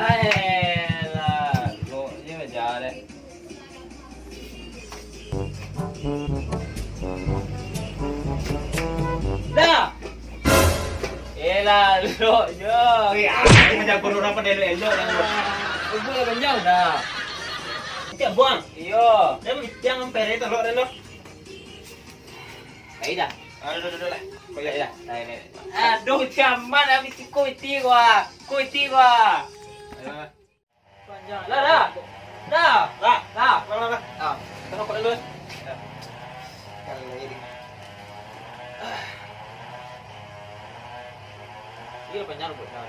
Ayolah, lo je aja deh. Dah. Elah, lo je. Macam corona pada elok-elok lah. Ibu dah kenyang dah. Tiap buang. Iyo. Dia yang pere itu lo reno. Baik dah. Aduh lah. Kau ya dah. Ini. Aduh, caman habis kuiti gua. Kuiti gua. Panjang. Dah. Dah. Ah, tengok kau dulu. Kalau ini. Iya panjang buat dah.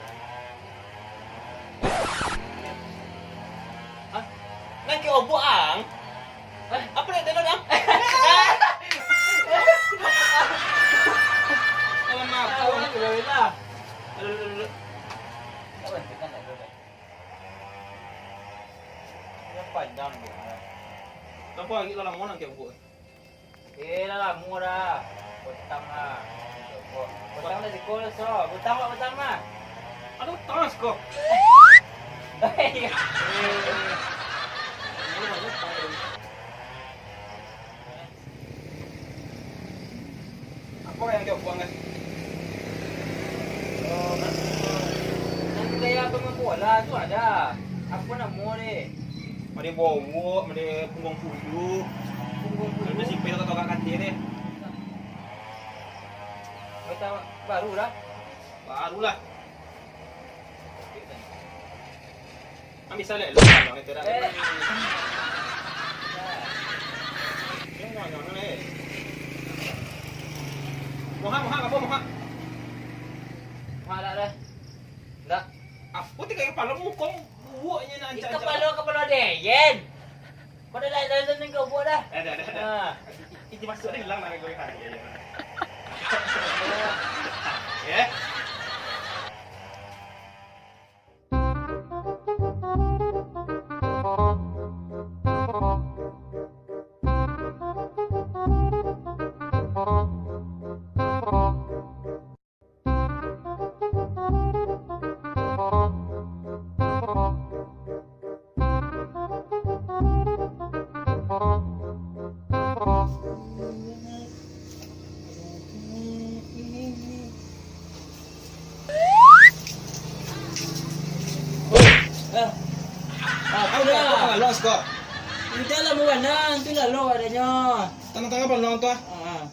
Hah? Nak ke obo ang? Apa nak tengok ang? Kalau nak Kau aku ni boleh lah. Aduh. Apa tekan dah tu? Dia panjang ni. Apa lagi kalau mau nak ke obo? Lah, murah. Butang lah. Butang dah sekolah so. Butang mah. Aduh, tas kau. Apa yang kau buang kan? Nanti gaya pemain bola tu ada. Apa nama ni? Mari bawa, mari punggung puyuh. Ada sipil atau kakak kantin ni. Kita baru dah. Barulah. Ambil salad lu kalau ni tidak. Jangan ni. Mohak apa mohak? Mana dah? Dah. Apa tiga kepala mukong buatnya nak ancam. Kepala deyen. Kau dah kau buat dah. Ada. Ini masuk ni hilang nak goreng hari. Ya. Apa dah? Los kok. Kita lah bukan tu lah lo adanya. Tengah-tengah palung tu. Ah.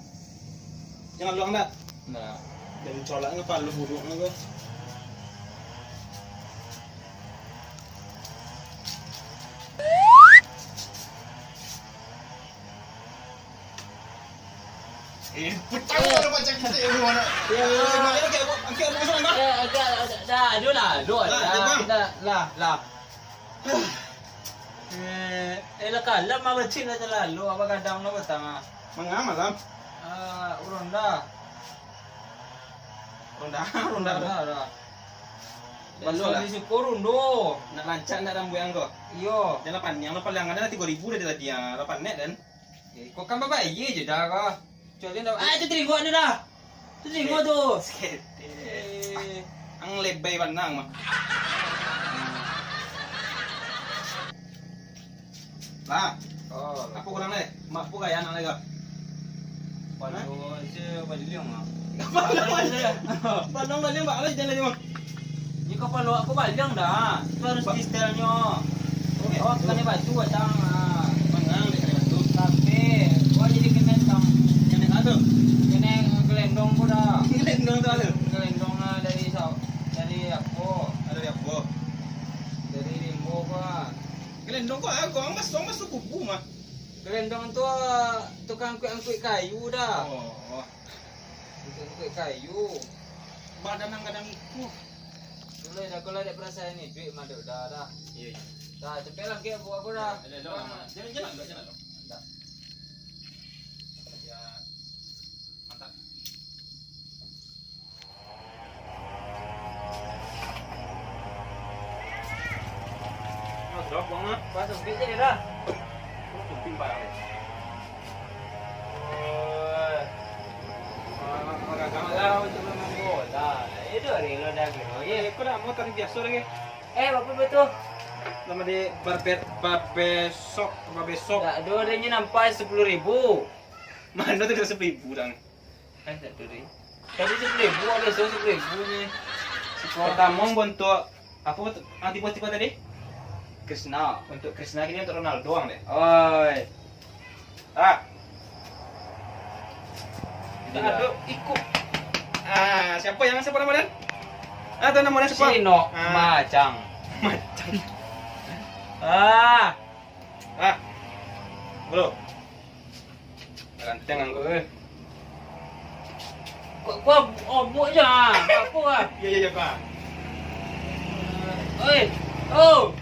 Jangan luang dah. Nah. Dari colak ni palu buruk ni kau. Pecah ada macam kita yang mana? Ya, nak ke angkat apa pasal kau? Dah, ada lah. Lah. Lah kalah mah bercin dah lalu apa kadang lo betang. Mengam malam. Urun dah. Ronda. Dah. Balu lah. Di syukur undo. Nak lancar nak rambu yang kau. Iyo. Jangan panjang lah paling ada 3,000 dah tadi ya. 8 net kan? Kau kan bapak iya je dah kau. Cuali dah. Itu teringo ni dah. Tu teringo tu. Sikit. Ang lebay panang mah. Lah. Oh. Apa kurang ni? Mak pu kaya anak lagi. Palu je liang ah. Panang dah lembak lah jalan lembak. Ni kau palu aku baliang dah. Tu harus di stylenya. Okey. Oh, kena baju batang. Panang dia kena bantu. Tapi, kau jadi kena tang. Yang nak tu. Kena gelendong pun dah. Gelendong tu ada. Gelendong dari apa? Ada apa? Dari limbo kau. Gelendong kau masuk kubu mah. Gelendong tu tukang angkut kayu dah. Oh. Tukang angkut kayu. Badan kadang itu. Dulu dah kalau ada perasaan ni duit mah dah. Iya. Dah cepet lah ke buat aku dah. Jalan dulu. Dah. Ya. Mantap. Mas, drop buang lah. Pasang duit je dah. Tumping barang ni. Kalau cuma main bola, itu hari lo dah kira. Kau dah motor biasa lagi. Bapak betul. Nama dia barbesok. Tak ada adanya nampak 10.000. Mana tu 10.000 dang. Tak ada. Tadi 10.000 ada 10.000 ni. Pertama untuk apa anti tadi? Krishna. Untuk Krishna ini untuk Ronaldo doang deh. Oi. Tak ada ikut. Siapa nama dia? Tahu nama dia siapa? Sino Macang. Bro. Ganteng anggo. Kau obok je. Apa ah? Ya, Pak. Oi. Oh.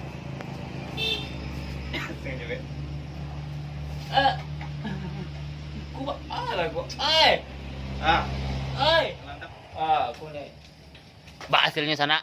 Ganteng juga. Gua lah gua. Oi. Mantap. Aku ni. Ba hasilnya sana.